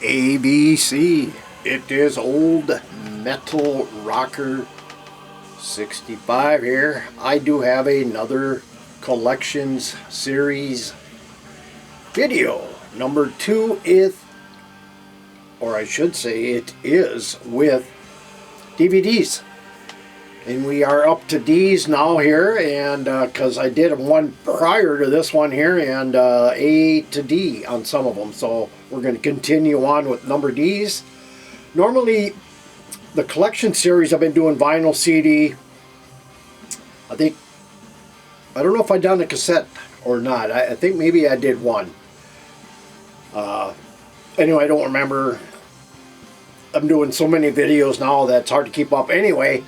ABC. It is Old Metal Rocker 65 here. I do have another collections series video. Number 2 is, or I should say it is, with DVDs. And we are up to D's now here, and because I did one prior to this one here, and A to D on some of them. So we're going to continue on with number D's. Normally, the collection series I've been doing vinyl, CD. I don't know if I've done a cassette or not. I think maybe I did one. Anyway, I don't remember. I'm doing so many videos now that it's hard to keep up. Anyway,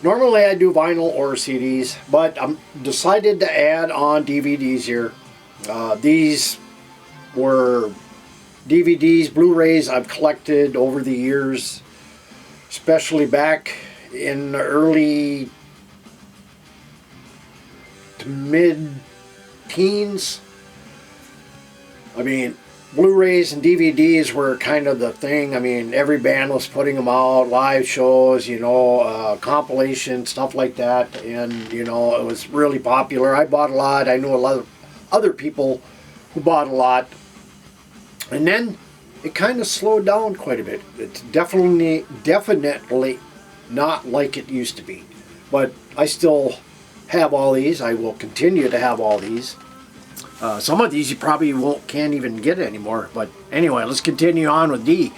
normally I do vinyl or CDs, but I'm decided to add on DVDs here. These were DVDs, Blu-rays I've collected over the years, especially back in the early to mid-teens. I mean, Blu-rays and DVDs were kind of the thing. I mean, every band was putting them out, live shows, compilations, stuff like that. And, it was really popular. I bought a lot. I knew a lot of other people who bought a lot. And then it kind of slowed down quite a bit. It's definitely not like it used to be. But I still have all these. I will continue to have all these. Some of these you probably can't even get anymore. But anyway, let's continue on with D.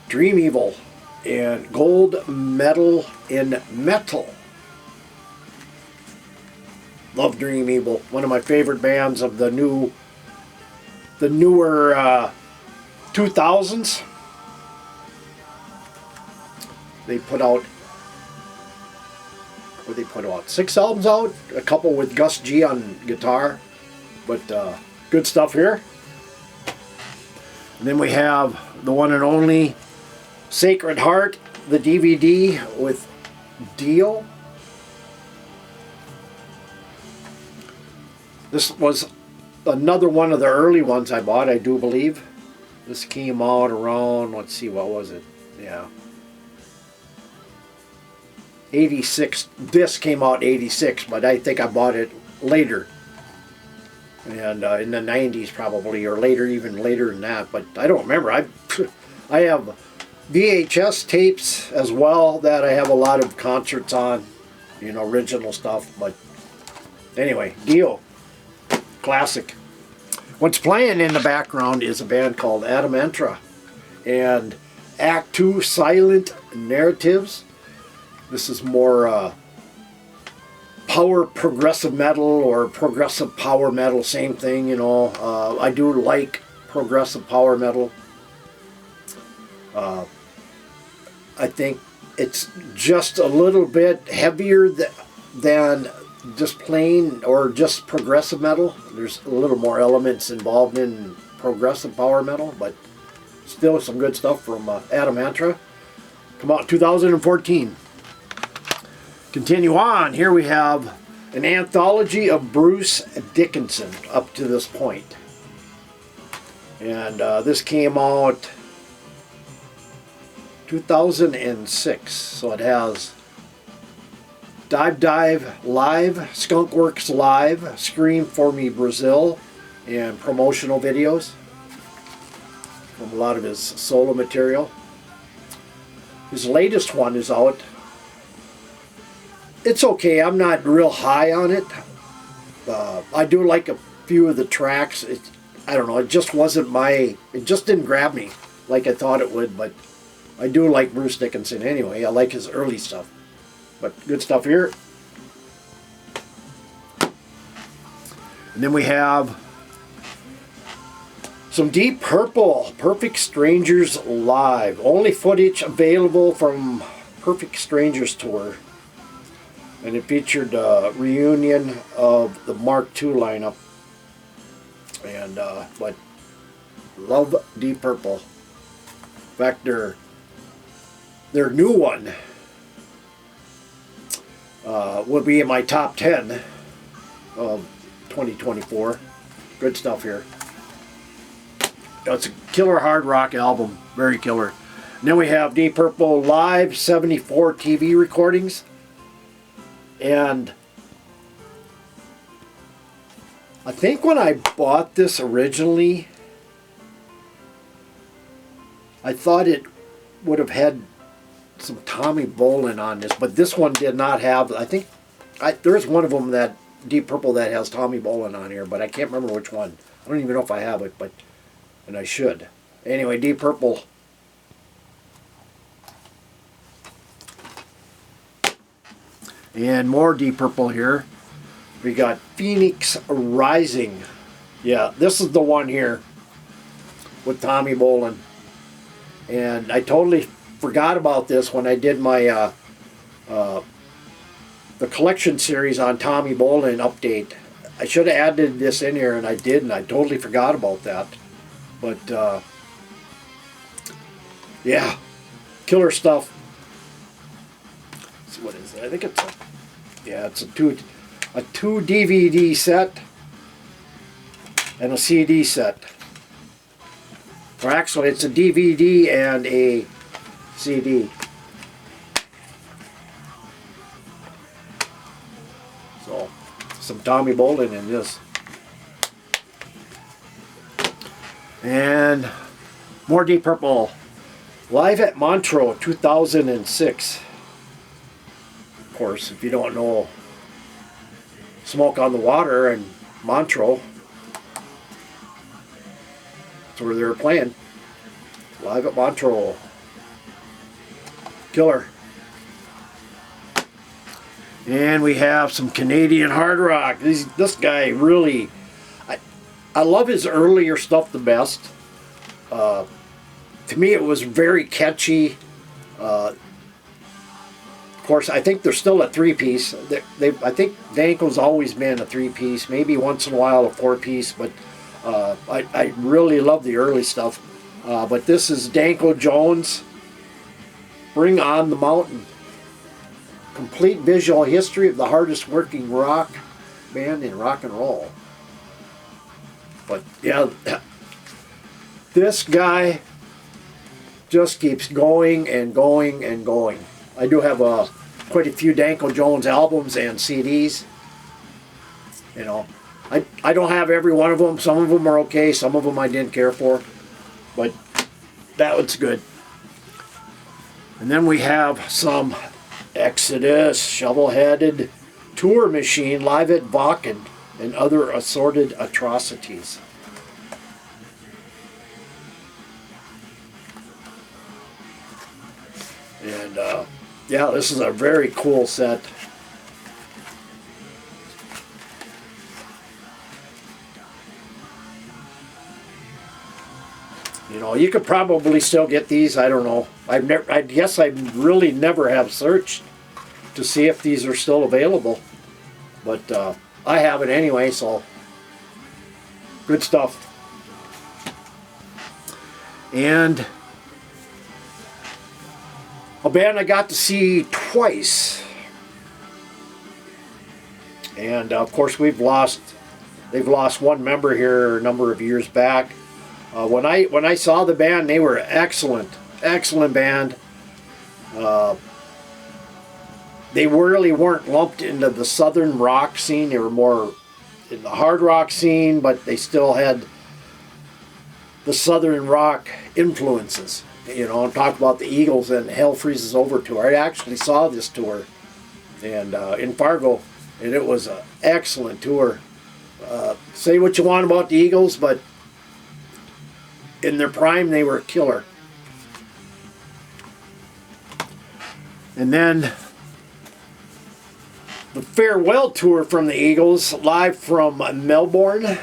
Dream Evil and Gold Medal in Metal. Love Dream Evil. One of my favorite bands of the newer 2000s. They put out 6 albums out, a couple with Gus G on guitar, but good stuff here. And then we have the one and only Sacred Heart, the DVD with Dio. This was another one of the early ones I bought, I do believe. This came out around, let's see, what was it? Yeah. 86. This came out 86, but I think I bought it later. And in the 90s probably, or later, even later than that. But I don't remember. I have VHS tapes as well that I have a lot of concerts on. Original stuff. But anyway, Dio. Classic. What's playing in the background is a band called Adamantra. And Act 2 Silent Narratives. This is more power progressive metal or progressive power metal, same thing, I do like progressive power metal. I think it's just a little bit heavier than just plain or just progressive metal. There's a little more elements involved in progressive power metal, but still some good stuff from Adamantra. Come out in 2014. Continue on. Here we have an anthology of Bruce Dickinson up to this point. And this came out 2006. So it has Dive Live, Skunkworks Live, Scream for Me Brazil, and promotional videos from a lot of his solo material. His latest one is out. It's okay. I'm not real high on it. I do like a few of the tracks. I don't know. It just wasn't it just didn't grab me like I thought it would. But I do like Bruce Dickinson anyway. I like his early stuff. But good stuff here. And then we have some Deep Purple, Perfect Strangers Live. Only footage available from Perfect Strangers tour. And it featured a reunion of the Mark II lineup. And, but love Deep Purple. In fact, their new one will be in my top 10 of 2024. Good stuff here. It's a killer hard rock album, very killer. And then we have Deep Purple Live 74 TV recordings. And I think when I bought this originally, I thought it would have had some Tommy Bolin on this, but this one did not have. I think there's one of them, that Deep Purple, that has Tommy Bolin on here, but I can't remember which one. I don't even know if I have it, and I should. Anyway, Deep Purple. And more Deep Purple here. We got Phoenix Rising. Yeah, this is the one here with Tommy Bolin. And I totally forgot about this when I did my the collection series on Tommy Bolin update. I should have added this in here, and I didn't. I totally forgot about that. But yeah, killer stuff. Let's see, what is it? I think it's it's a two DVD set and a CD set. Or actually, it's a DVD and a CD. So, some Tommy Bolin in this. And more Deep Purple. Live at Montreux 2006. Of course, if you don't know Smoke on the Water and Montreux, that's where they were playing. Live at Montreux. Killer. And we have some Canadian hard rock. This guy really, I love his earlier stuff the best. To me, it was very catchy. Of course, I think they're still a three-piece. I think Danko's always been a three-piece, maybe once in a while a four-piece, but I really love the early stuff. But this is Danko Jones, Bring on the Mountain. Complete visual history of the hardest working rock band in rock and roll. But yeah, this guy just keeps going and going and going. I do have quite a few Danko Jones albums and CDs. You know, I don't have every one of them. Some of them are okay. Some of them I didn't care for. But that one's good. And then we have some Exodus, Shovel-Headed, Tour Machine, Live at Wacken, and Other Assorted Atrocities. And yeah, this is a very cool set. You know, you could probably still get these. I don't know. I guess I really never have searched to see if these are still available. But I have it anyway, so good stuff. And a band I got to see twice. And of course they've lost one member here a number of years back. When I saw the band, they were excellent band. They really weren't lumped into the southern rock scene. They were more in the hard rock scene, but they still had the southern rock influences. You know, I'm talking about the Eagles and Hell Freezes Over tour. I actually saw this tour and in Fargo, and it was an excellent tour. Say what you want about the Eagles, but in their prime, they were a killer. And then the farewell tour from the Eagles, live from Melbourne.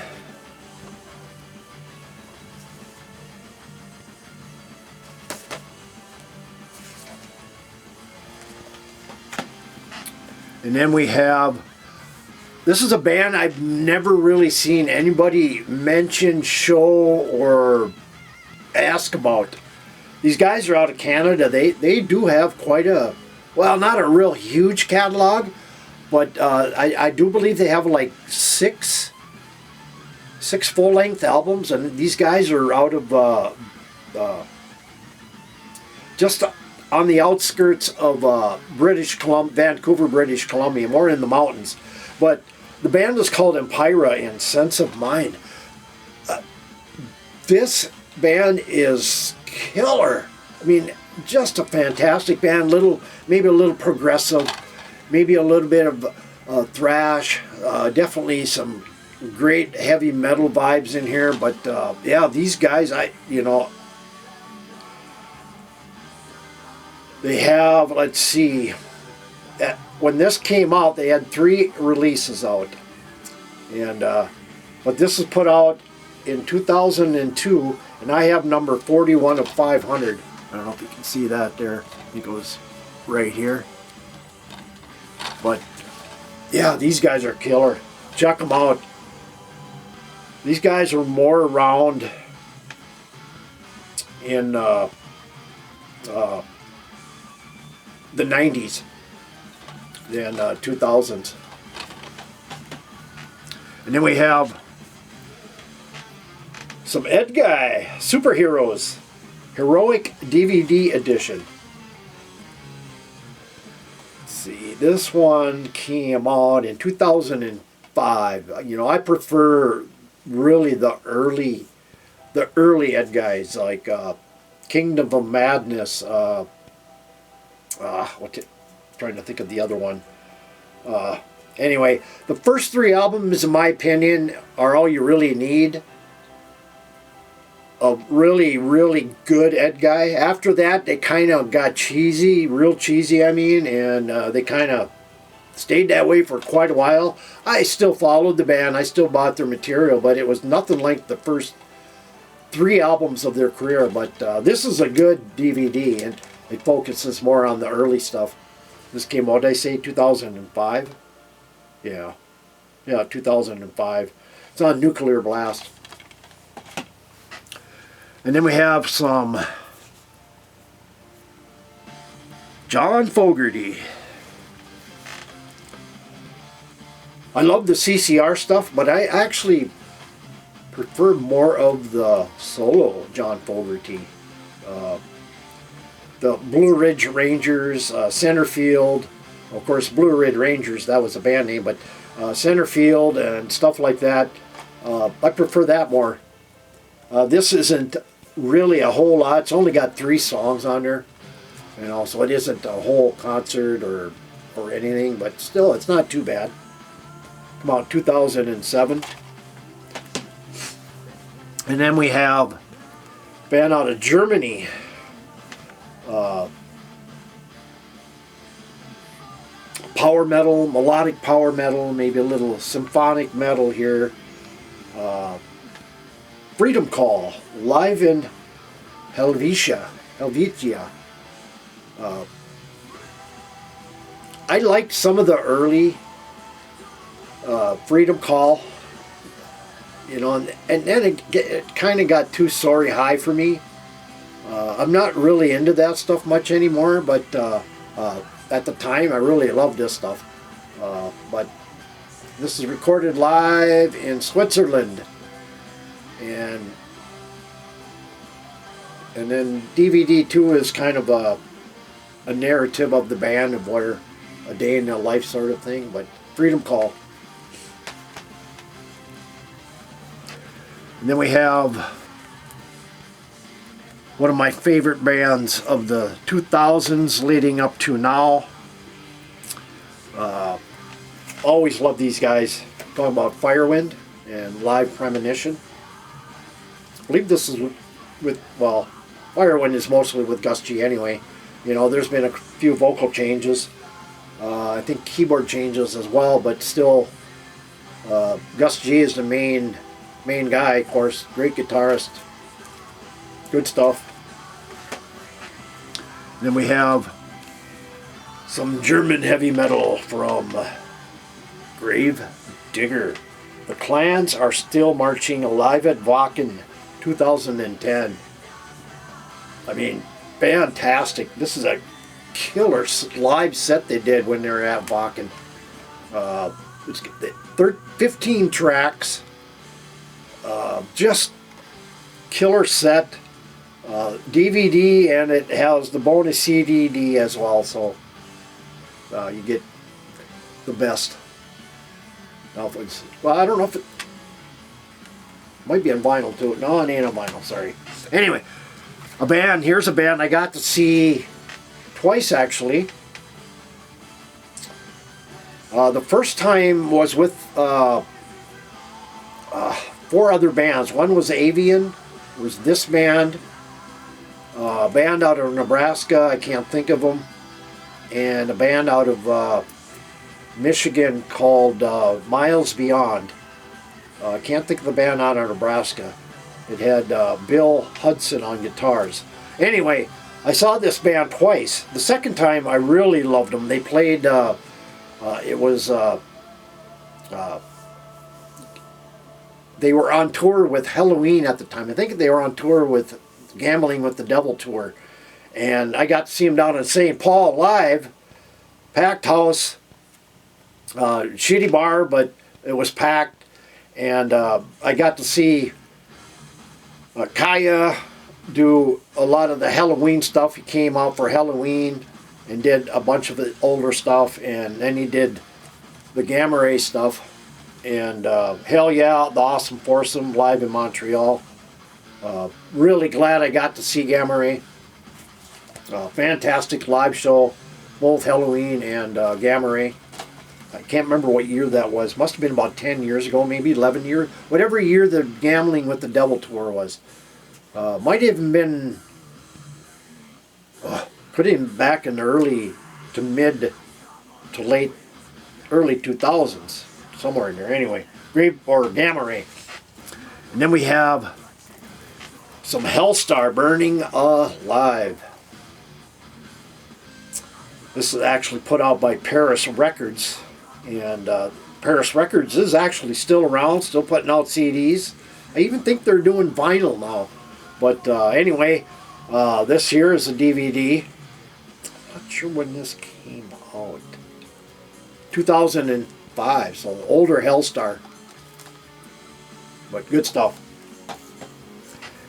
And then we have, this is a band I've never really seen anybody mention, show, or ask about. These guys are out of Canada. They do have quite a, well, not a real huge catalog, but I do believe they have like six 6 full-length albums, and these guys are out of just on the outskirts of Vancouver, British Columbia, more in the mountains. But the band is called Empira in Sense of Mind. This band is killer. I mean, just a fantastic band. Maybe a little progressive, maybe a little bit of thrash. Definitely some great heavy metal vibes in here. But yeah, these guys, they have, let's see, when this came out, they had 3 releases out. And but this was put out in 2002, and I have number 41 of 500. I don't know if you can see that there. It goes right here. But yeah, these guys are killer. Check them out. These guys are more around in the 90s than 2000s. And then we have some Edguy Superheroes Heroic DVD Edition. Let's see, this one came out in 2005. I prefer really the early Edguys, like Kingdom of Madness. Trying to think of the other one. Anyway, the first 3 albums, in my opinion, are all you really need. A really, really good Edguy. After that, they kind of got cheesy, real cheesy, and they kind of stayed that way for quite a while. I still followed the band. I still bought their material, but it was nothing like the first 3 albums of their career. But this is a good DVD, and it focuses more on the early stuff. This came out, I say, 2005. Yeah, 2005. It's on Nuclear Blast. And then we have some John Fogerty. I love the CCR stuff, but I actually prefer more of the solo John Fogerty. The Blue Ridge Rangers, Centerfield. Of course, Blue Ridge Rangers, that was a band name, but Centerfield and stuff like that, I prefer that more. This isn't really a whole lot. It's only got 3 songs on there, so it isn't a whole concert or anything, but still, it's not too bad. Come out 2007. And then we have a band out of Germany, power metal, melodic power metal, maybe a little symphonic metal here. Freedom Call, live in Helvetia. I liked some of the early Freedom Call, and then it kind of got too sorry high for me. I'm not really into that stuff much anymore, but at the time I really loved this stuff. But this is recorded live in Switzerland. And then DVD 2 is kind of a narrative of the band, of where a day in their life sort of thing. But Freedom Call. And then we have one of my favorite bands of the 2000s leading up to now. Always love these guys. Talking about Firewind and Live Premonition. I believe this is with Firewind is mostly with Gus G anyway. There's been a few vocal changes. I think keyboard changes as well, but still, Gus G is the main guy, of course. Great guitarist. Good stuff. Then we have some German heavy metal from Grave Digger. The Clans Are Still Marching, live at Wacken, 2010. Fantastic. This is a killer live set they did when they were at Wacken. It's 15 tracks. Just killer set. DVD, and it has the bonus CD as well, so you get the best. Now, well, I don't know if it might be on vinyl too. No, it ain't on vinyl, sorry. Anyway, here's a band I got to see twice actually. The first time was with 4 other bands. One was Avian, was this band, a band out of Nebraska, I can't think of them, and a band out of Michigan called Miles Beyond. I can't think of the band out of Nebraska. It had Bill Hudson on guitars. Anyway, I saw this band twice. The second time I really loved them. They played, they were on tour with Helloween at the time. I think they were on tour with Gambling with the Devil tour. And I got to see them down in St. Paul live. Packed house. Shitty bar, but it was packed. And I got to see Kaya do a lot of the Halloween stuff. He came out for Halloween and did a bunch of the older stuff. And then he did the Gamma Ray stuff. And Hell Yeah, the Awesome Foursome live in Montreal. Really glad I got to see Gamma Ray. Fantastic live show, both Halloween and Gamma Ray. I can't remember what year that was. Must have been about 10 years ago, maybe 11 years. Whatever year the Gambling with the Devil tour was. Might have even been, could have been back in the early to mid to late, early 2000s. Somewhere in there. Anyway, Gamma Ray. And then we have some Hellstar, Burning Alive. This is actually put out by Paris Records. And Paris Records is actually still around, still putting out CDs. I even think they're doing vinyl now. But anyway, this here is a DVD. Not sure when this came out. 2005, so older Hellstar. But good stuff.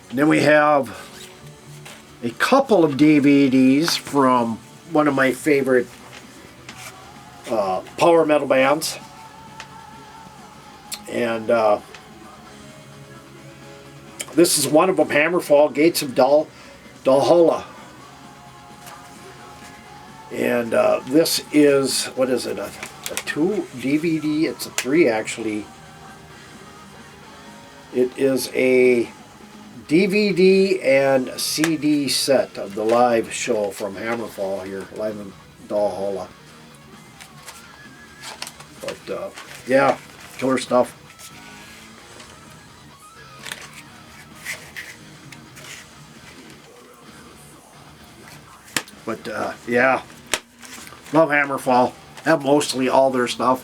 And then we have a couple of DVDs from one of my favorite power metal bands. And this is one of them, Hammerfall, Gates of Valhalla. And this is, what is it, a 2 DVD? It's a 3 actually. It is a DVD and CD set of the live show from Hammerfall here, live in Valhalla. But yeah, killer stuff. But yeah, love Hammerfall. Have mostly all their stuff.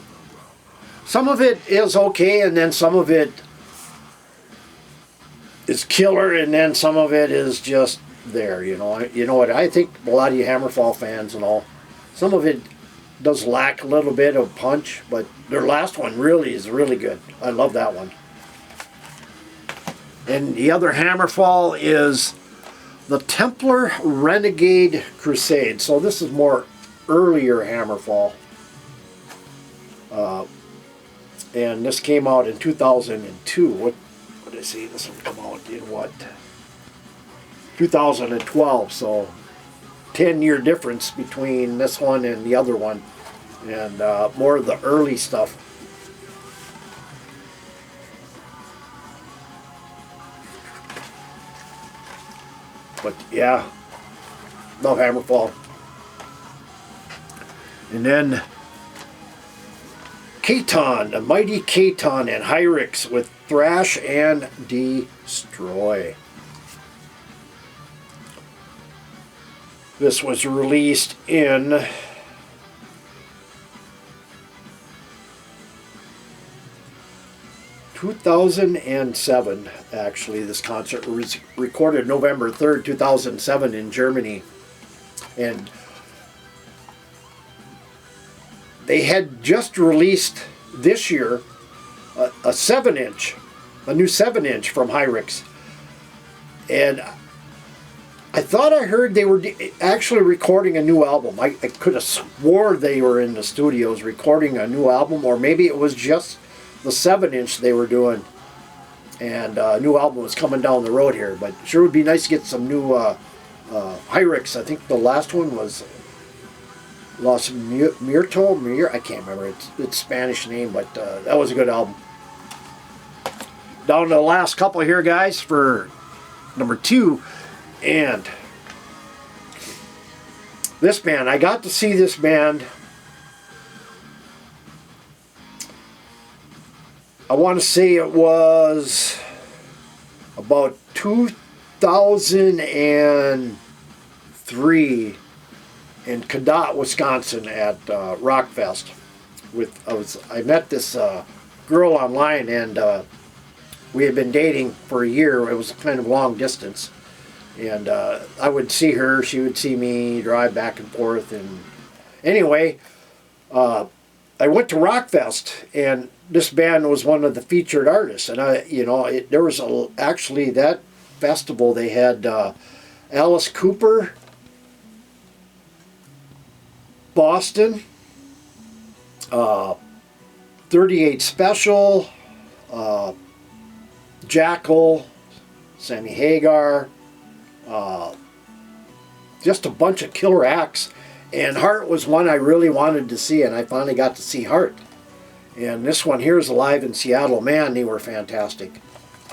Some of it is okay, and then some of it is killer, and then some of it is just there. You know what? I think a lot of you Hammerfall fans and all, some of it does lack a little bit of punch, but their last one really is really good. I love that one. And the other Hammerfall is the Templar Renegade Crusade. So this is more earlier Hammerfall. And this came out in 2002. What did I say? This one come out in what? 2012. So 10-year difference between this one and the other one. And more of the early stuff. But yeah, love Hammerfall. And then Katon, the mighty Katon and Hyrix with Thrash and Destroy. This was released in 2007, actually. This concert was recorded November 3rd, 2007 in Germany. And they had just released this year a 7-inch a new 7-inch from Hyrix. And I thought I heard they were actually recording a new album. I could have swore they were in the studios recording a new album, or maybe it was just the 7-inch they were doing. And a new album was coming down the road here. But sure would be nice to get some new Hyrix. I think the last one was Los Muerto. I can't remember. It's Spanish name, but that was a good album. Down to the last couple here, guys, for number 2. And this band, I got to see this band, I want to say it was about 2003 in Cadott, Wisconsin at Rockfest. I met this girl online, and we had been dating for a year. It was kind of long distance. And I would see her, she would see me, drive back and forth. And anyway, I went to Rockfest, and this band was one of the featured artists. And there was actually that festival. They had Alice Cooper, Boston, 38 Special, Jackal, Sammy Hagar. Just a bunch of killer acts, and Heart was one I really wanted to see, and I finally got to see Heart. And this one here is live in Seattle. Man, they were fantastic.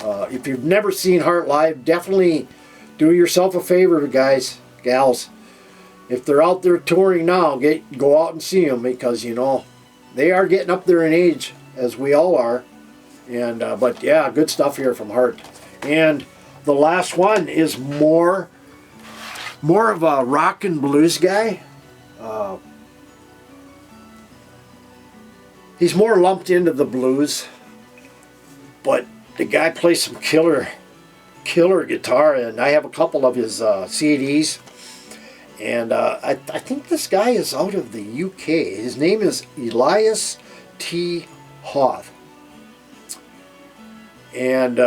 If you've never seen Heart live, definitely do yourself a favor, guys, gals. If they're out there touring now, go out and see them, because they are getting up there in age, as we all are. And but yeah, good stuff here from Heart. And the last one is more of a rock and blues guy. He's more lumped into the blues, but the guy plays some killer guitar, and I have a couple of his CDs. And I think this guy is out of the UK. His name is Elias T. Hoth. And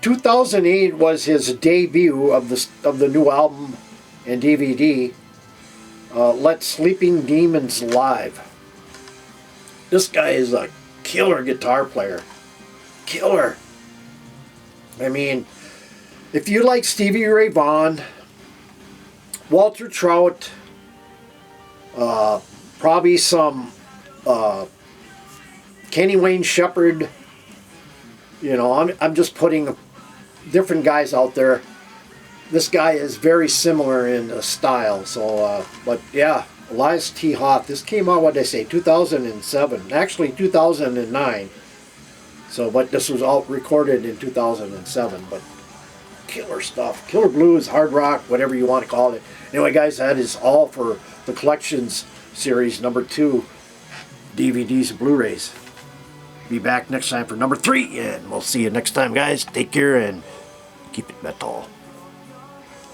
2008 was his debut of the new album and DVD, Let Sleeping Demons Live. This guy is a killer guitar player. Killer. I mean, if you like Stevie Ray Vaughan, Walter Trout, probably some Kenny Wayne Shepherd, I'm just putting different guys out there. This guy is very similar in style. So, but yeah, Elias T. Hoth. This came out, what did I say, 2007. Actually, 2009. So, but this was all recorded in 2007. But killer stuff. Killer blues, hard rock, whatever you want to call it. Anyway, guys, that is all for the Collections Series number 2, DVDs and Blu-rays. Be back next time for number 3, and we'll see you next time, guys. Take care and keep it metal.